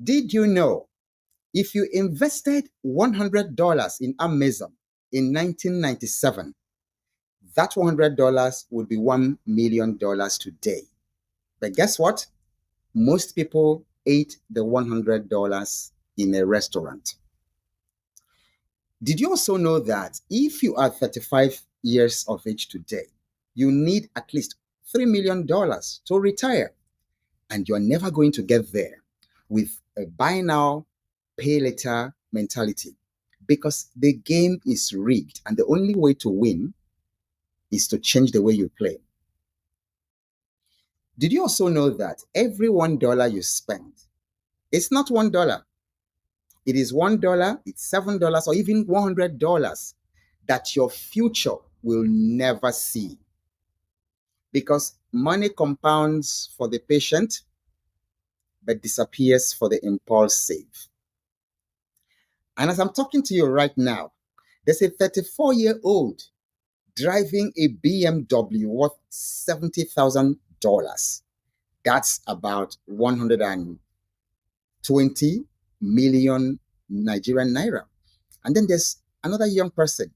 Did you know if you invested $100 in Amazon in 1997, that $100 would be $1 million today? But guess what? Most people ate the $100 in a restaurant. Did you also know that if you are 35 years of age today, you need at least $3 million to retire? And you're never going to get there with a buy now, pay later mentality, because the game is rigged and the only way to win is to change the way you play. Did you also know that every $1 you spend, it's not $1. It is $1, it's $7, or even $100 that your future will never see. Because money compounds for the patient, but disappears for the impulsive. And as I'm talking to you right now, there's a 34-year-old driving a BMW worth $70,000. That's about 120 million Nigerian naira. And then there's another young person,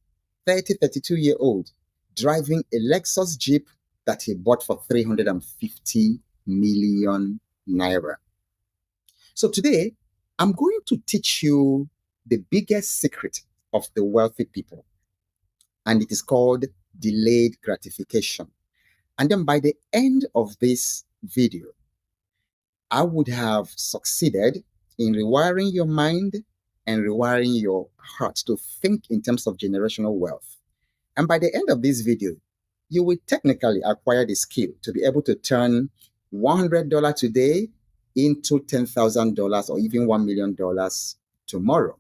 32-year-old, driving a Lexus Jeep that he bought for 350 million naira. So today, I'm going to teach you the biggest secret of the wealthy people, and it is called delayed gratification. And then by the end of this video, I would have succeeded in rewiring your mind and rewiring your heart to think in terms of generational wealth. And by the end of this video, you will technically acquire the skill to be able to turn $100 today into $10,000 or even $1 million tomorrow.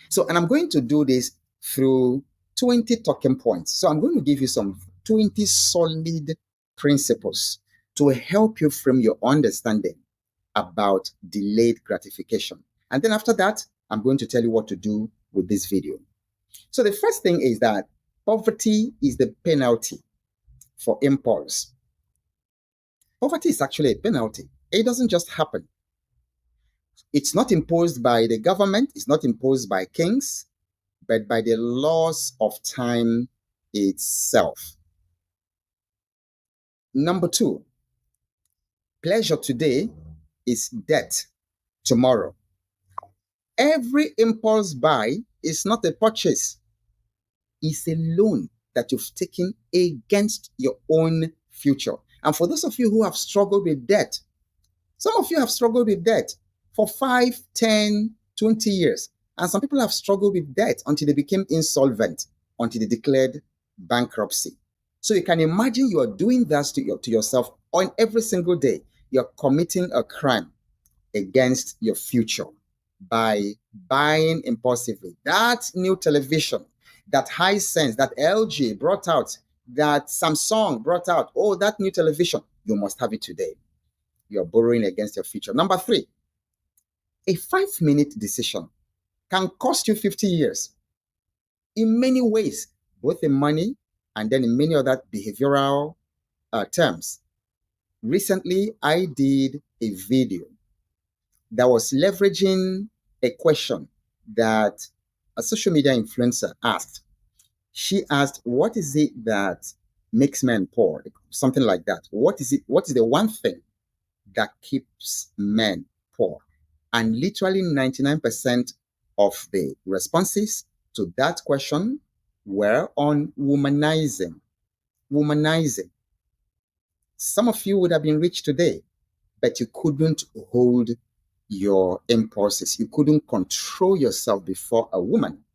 So, and I'm going to do this through 20 talking points. So I'm going to give you some 20 solid principles to help you frame your understanding about delayed gratification. And then after that, I'm going to tell you what to do with this video. So the first thing is that poverty is the penalty for impulse. Poverty is actually a penalty. It doesn't just happen. It's not imposed by the government, it's not imposed by kings, but by the laws of time itself. Number 2, pleasure today is debt tomorrow. Every impulse buy is not a purchase. It's a loan that you've taken against your own future. And for those of you who have struggled with debt, some of you have struggled with debt for 5, 10, 20 years. And some people have struggled with debt until they became insolvent, until they declared bankruptcy. So you can imagine you are doing that to yourself on every single day. You're committing a crime against your future by buying impulsively. That new television, that Hisense, that LG brought out, that Samsung brought out, oh, that new television, you must have it today. You're borrowing against your future. Number 3, a 5-minute decision can cost you 50 years in many ways, both in money and then in many other behavioral terms. Recently, I did a video that was leveraging a question that a social media influencer asked. She asked, what is it that makes men poor? Something like that. What is the one thing that keeps men poor? And literally 99% of the responses to that question were on womanizing. Womanizing. Some of you would have been rich today, but you couldn't hold your impulses. You couldn't control yourself before a woman.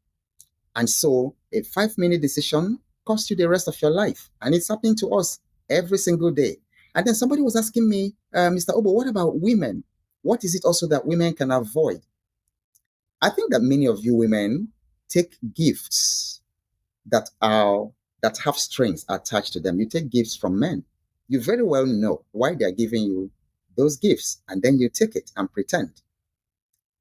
And so a 5-minute decision cost you the rest of your life. And it's happening to us every single day. And then somebody was asking me, Mr. Ogbo, what about women? What is it also that women can avoid? I think that many of you women take gifts that have strings attached to them. You take gifts from men. You very well know why they're giving you those gifts, and then you take it and pretend.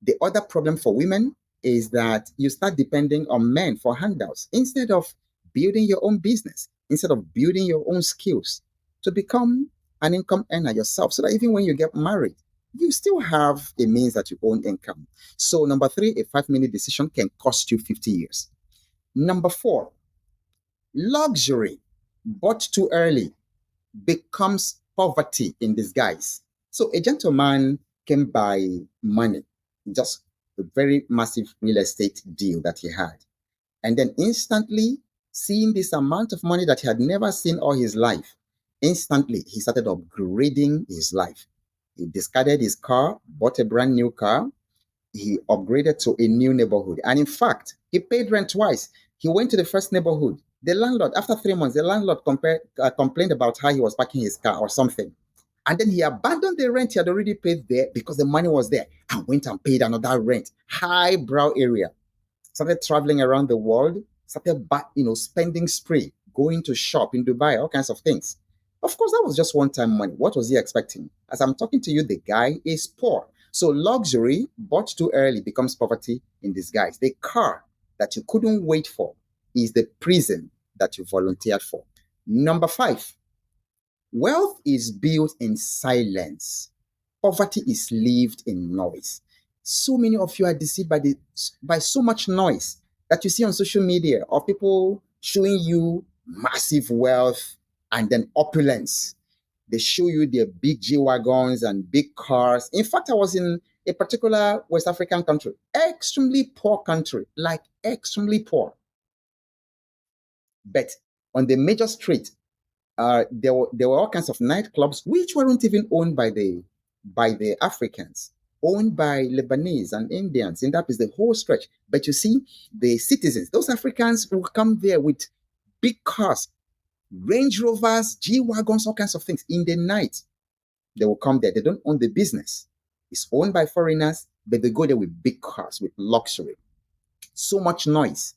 The other problem for women is that you start depending on men for handouts instead of building your own business, instead of building your own skills to become an income earner yourself, so that even when you get married, you still have a means that you own income. So, number three, a 5 minute decision can cost you 50 years. Number four, luxury bought too early becomes poverty in disguise. So, a gentleman can buy money, just a very massive real estate deal that he had. And then instantly, seeing this amount of money that he had never seen all his life, instantly he started upgrading his life. He discarded his car, bought a brand new car, he upgraded to a new neighborhood. And in fact, he paid rent twice. He went to the first neighborhood. The landlord, after 3 months, the landlord complained about how he was parking his car or something. And then he abandoned the rent he had already paid there because the money was there and went and paid another rent. Highbrow area. Started traveling around the world, started spending spree, going to shop in Dubai, all kinds of things. Of course, that was just one-time money. What was he expecting? As I'm talking to you, the guy is poor. So luxury bought too early becomes poverty in disguise. The car that you couldn't wait for is the prison that you volunteered for. Number five, wealth is built in silence. Poverty is lived in noise. So many of you are deceived by so much noise that you see on social media of people showing you massive wealth and then opulence. They show you their big G wagons and big cars. In fact, I was in a particular West African country, extremely poor country, like extremely poor. But on the major street, there were all kinds of nightclubs which weren't even owned by the Africans, owned by Lebanese and Indians. And that is the whole stretch. But you see, the citizens, those Africans will come there with big cars, Range Rovers, G wagons, all kinds of things. In the night, they will come there. They don't own the business. It's owned by foreigners, but they go there with big cars, with luxury. So much noise.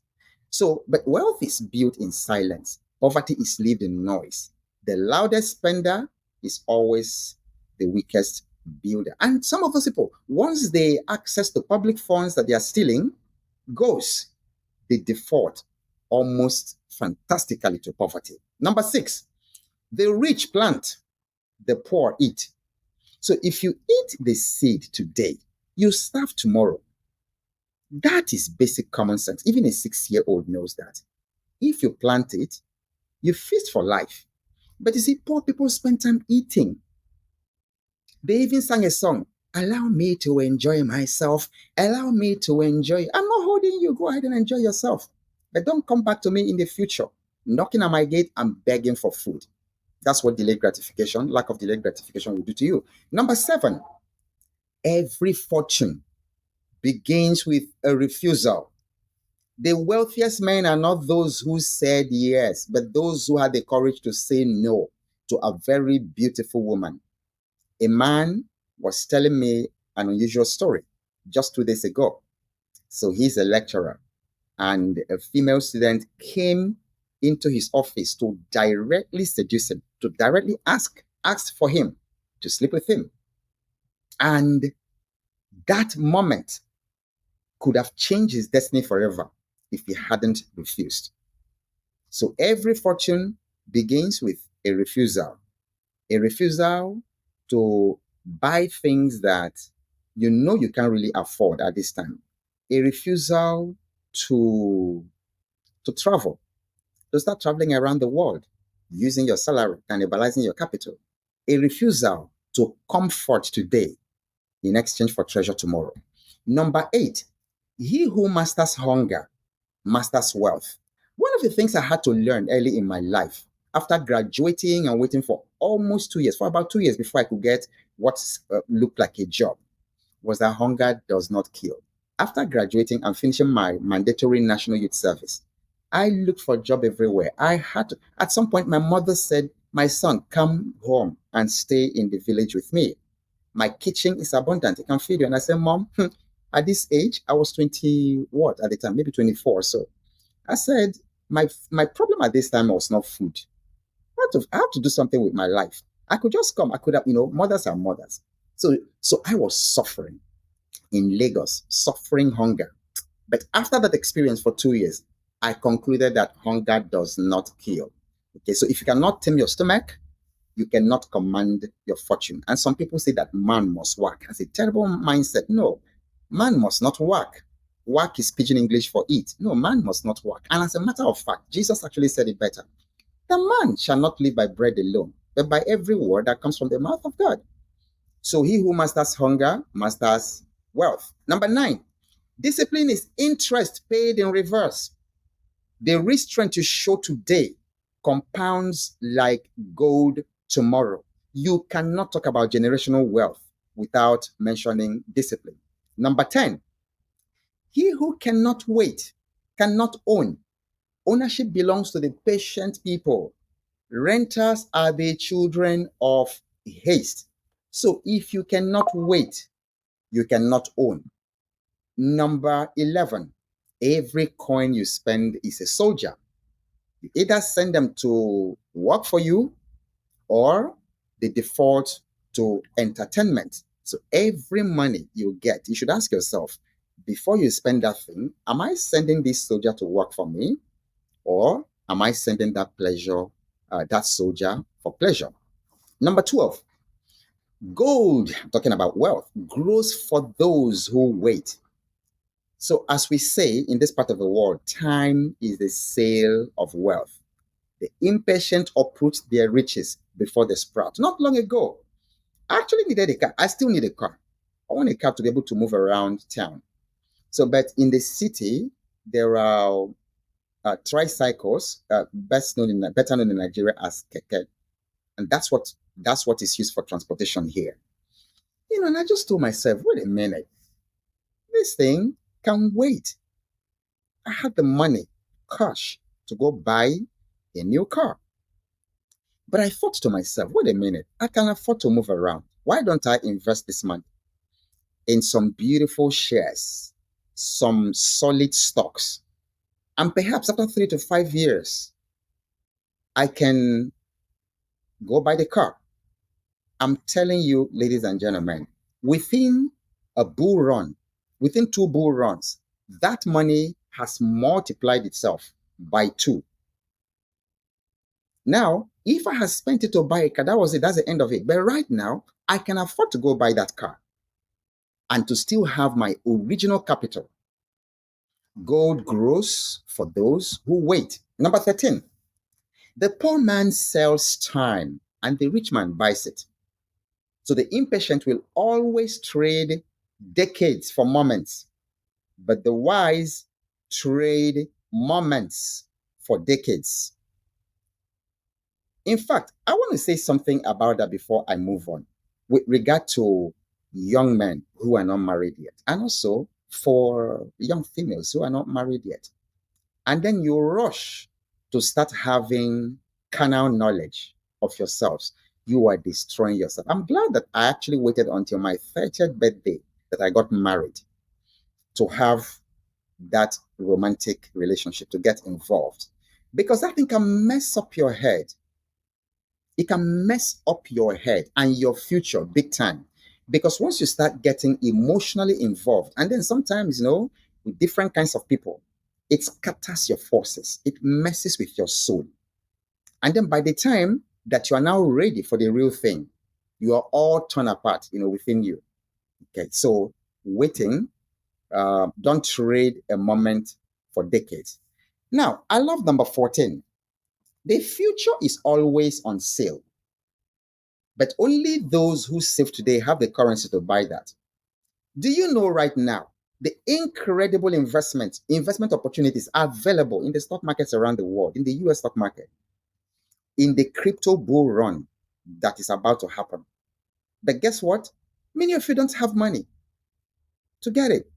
So, but wealth is built in silence. Poverty is lived in noise. The loudest spender is always the weakest builder. And some of those people, once they access the public funds that they are stealing, goes, they default almost fantastically to poverty. Number six, the rich plant, the poor eat. So if you eat the seed today, you starve tomorrow. That is basic common sense. Even a 6-year-old knows that. If you plant it, you feast for life. But you see, poor people spend time eating. They even sang a song, allow me to enjoy myself. Allow me to enjoy. I'm not holding you. Go ahead and enjoy yourself. But don't come back to me in the future, knocking at my gate and begging for food. That's what delayed gratification, lack of delayed gratification will do to you. Number seven, every fortune begins with a refusal. The wealthiest men are not those who said yes, but those who had the courage to say no to a very beautiful woman. A man was telling me an unusual story just 2 days ago. So he's a lecturer, and a female student came into his office to directly seduce him, to directly ask for him to sleep with him. And that moment could have changed his destiny forever if he hadn't refused. So every fortune begins with a refusal to buy things that you know you can't really afford at this time, a refusal to travel, to start traveling around the world using your salary, cannibalizing your capital, a refusal to comfort today in exchange for treasure tomorrow. Number eight, he who masters hunger masters wealth. One of the things I had to learn early in my life after graduating and waiting for almost 2 years, for about 2 years before I could get what looked like a job, was that hunger does not kill. After graduating and finishing my mandatory national youth service, I looked for a job everywhere. At some point, my mother said, my son, come home and stay in the village with me. My kitchen is abundant. It can feed you. And I said, Mom, at this age, I was 20, what at the time, maybe 24. So I said, my problem at this time was not food. I have to do something with my life. I could just come. I could have, mothers are mothers. So I was suffering in Lagos, suffering hunger. But after that experience for 2 years, I concluded that hunger does not kill. Okay, so if you cannot tame your stomach, You cannot command your fortune. And some people say that man must work. That's a terrible mindset. No, man must not work. Work is pidgin English for eat. No, man must not work. And as a matter of fact, Jesus actually said it better. The man shall not live by bread alone, but by every word that comes from the mouth of God. So he who masters hunger masters wealth. Number 9, discipline is interest paid in reverse. The restraint you show today compounds like gold tomorrow. You cannot talk about generational wealth without mentioning discipline. Number 10, he who cannot wait cannot own. Ownership belongs to the patient people. Renters are the children of haste. So if you cannot wait, you cannot own. Number 11, every coin you spend is a soldier. You either send them to work for you or they default to entertainment. So every money you get, you should ask yourself, before you spend that thing, am I sending this soldier to work for me? Or am I sending that soldier for pleasure? Number 12, gold, talking about wealth, grows for those who wait. So, as we say in this part of the world, time is the sale of wealth. The impatient uproot their riches before they sprout. Not long ago, I actually needed a car. I still need a car. I want a car to be able to move around town. So, but in the city, there are tricycles, better known in Nigeria as keke, and that's what is used for transportation here. And I just told myself, wait a minute, this thing can wait. I had the money, cash, to go buy a new car. But I thought to myself, wait a minute, I can afford to move around. Why don't I invest this money in some beautiful shares, some solid stocks? And perhaps after 3 to 5 years, I can go buy the car. I'm telling you, ladies and gentlemen, within a bull run, within 2 bull runs, that money has multiplied itself by 2. Now, if I had spent it to buy a car, that was it, that's the end of it. But right now, I can afford to go buy that car and to still have my original capital. Gold grows for those who wait. Number 13, the poor man sells time and the rich man buys it. So the impatient will always trade decades for moments, but the wise trade moments for decades. In fact, I want to say something about that before I move on with regard to young men who are not married yet, and also for young females who are not married yet. And then you rush to start having carnal knowledge of yourselves. You are destroying yourself. I'm glad that I actually waited until my 30th birthday that I got married to have that romantic relationship, to get involved. Because that thing can mess up your head. It can mess up your head and your future big time. Because once you start getting emotionally involved, and then sometimes, with different kinds of people, it scatters your forces, it messes with your soul. And then by the time that you are now ready for the real thing, you are all torn apart, within you. Okay, so waiting, don't trade a moment for decades. Now, I love number 14. The future is always on sale, but only those who save today have the currency to buy that. Do you know right now the incredible investment opportunities are available in the stock markets around the world, in the US stock market, in the crypto bull run that is about to happen? But guess what? Many of you don't have money to get it.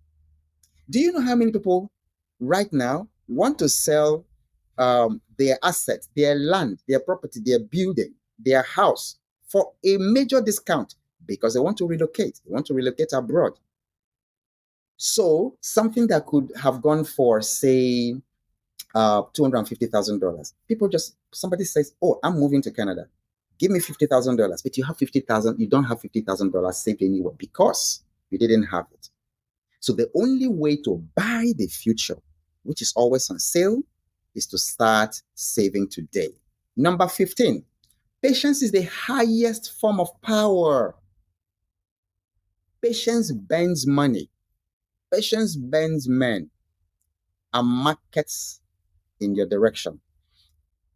Do you know how many people right now want to sell their assets, their land, their property, their building, their house for a major discount because they want to relocate? They want to relocate abroad. So something that could have gone for, say, $250,000. Somebody says, "Oh, I'm moving to Canada. Give me $50,000." But you have 50,000. You don't have $50,000 saved anywhere because you didn't have it. So the only way to buy the future, which is always on sale, is to start saving today. Number 15, Patience is the highest form of power. Patience bends money. Patience bends men and markets in your direction.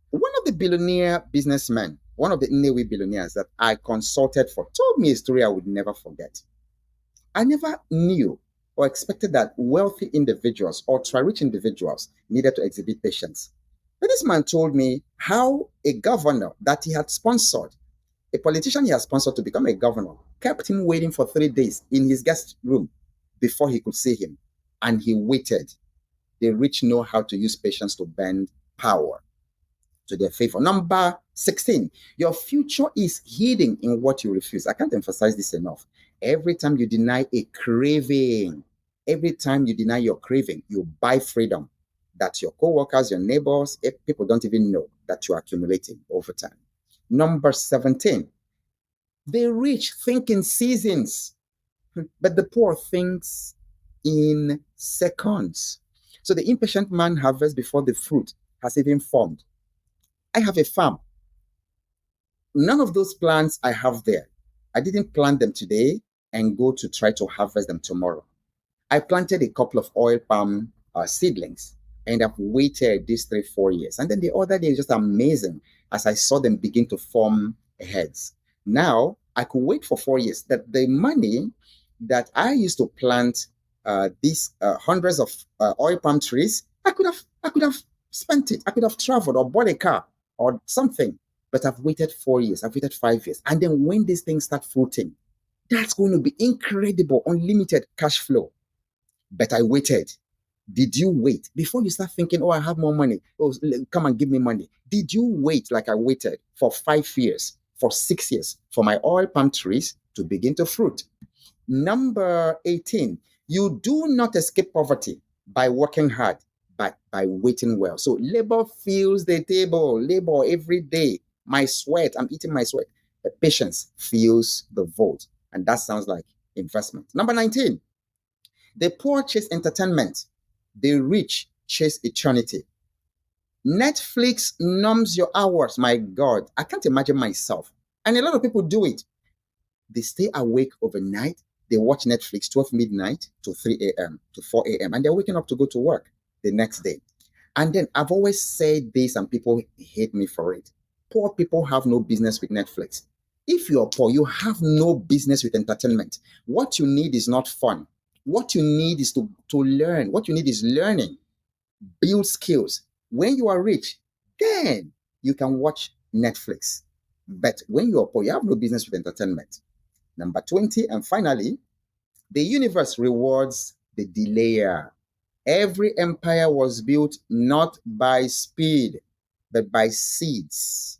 One of the billionaire businessmen, one of the Nnewi billionaires that I consulted for, told me a story I would never forget. I never knew or expected that wealthy individuals, ultra-rich individuals, needed to exhibit patience. But this man told me how a governor that he had sponsored, a politician he had sponsored to become a governor, kept him waiting for 3 days in his guest room before he could see him. And he waited. The rich know how to use patience to bend power to their favor. Number 16, your future is hidden in what you refuse. I can't emphasize this enough. Every time you deny a craving, every time you deny your craving, you buy freedom that your co-workers, your neighbors, people don't even know that you're accumulating over time. Number 17, the rich think in seasons, but the poor thinks in seconds. So the impatient man harvests before the fruit has even formed. I have a farm. None of those plants I have there, I didn't plant them today and go to try to harvest them tomorrow. I planted a couple of oil palm seedlings and I've waited these 3, 4 years. And then the other day, just amazing as I saw them begin to form heads. Now I could wait for 4 years that the money that I used to plant these hundreds of oil palm trees, I could have spent it. I could have traveled or bought a car or something. But I've waited 4 years, I've waited 5 years. And then when these things start fruiting, that's going to be incredible, unlimited cash flow. But I waited. Did you wait before you start thinking, oh, I have more money? Oh, come and give me money. Did you wait like I waited for 5 years, for 6 years, for my oil palm trees to begin to fruit? Number 18, you do not escape poverty by working hard, but by waiting well. So labor fills the table, labor every day. My sweat, I'm eating my sweat. But patience fills the vote. And that sounds like investment. Number 19, the poor chase entertainment, the rich chase eternity. Netflix numbs your hours. My God, I can't imagine myself. And a lot of people do it. They stay awake overnight. They watch Netflix 12 midnight to 3 a.m. to 4 a.m. and they're waking up to go to work the next day. And then I've always said this and people hate me for it. Poor people have no business with Netflix. If you're poor, you have no business with entertainment. What you need is not fun. What you need is to learn. What you need is learning, build skills. When you are rich, then you can watch Netflix. But when you are poor, you have no business with entertainment. Number 20, and finally, the universe rewards the delayer. Every empire was built not by speed, but by seeds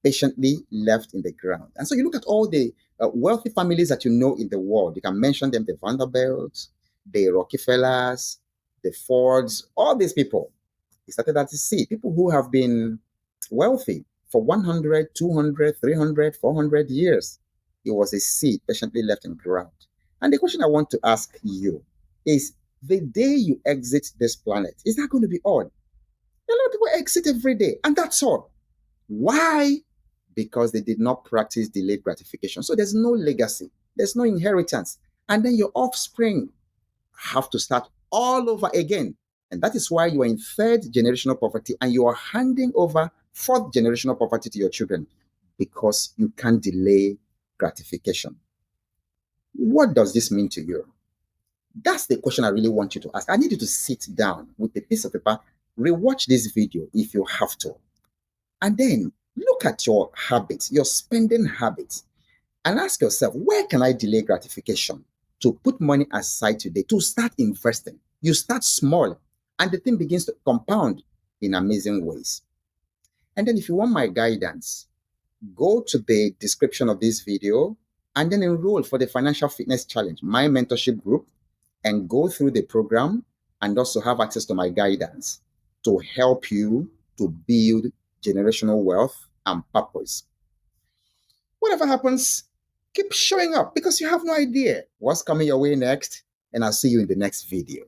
patiently left in the ground. And so you look at all the wealthy families that you know in the world. You can mention them, the Vanderbilts, the Rockefellers, the Fords, all these people. It started as a seed. People who have been wealthy for 100, 200, 300, 400 years. It was a seed patiently left in the ground. And the question I want to ask you is, the day you exit this planet, is that going to be odd? A lot of people exit every day, and that's all. Why? Because they did not practice delayed gratification. So there's no legacy, there's no inheritance. And then your offspring have to start all over again. And that is why you are in third generational poverty and you are handing over fourth generational poverty to your children because you can't delay gratification. What does this mean to you? That's the question I really want you to ask. I need you to sit down with a piece of paper, rewatch this video if you have to, and then look at your habits, your spending habits, and ask yourself, where can I delay gratification to put money aside today to start investing? You start small, and the thing begins to compound in amazing ways. And then if you want my guidance, go to the description of this video and then enroll for the Financial Fitness Challenge, my mentorship group, and go through the program and also have access to my guidance to help you to build generational wealth and purpose. Whatever happens, keep showing up because you have no idea what's coming your way next. And I'll see you in the next video.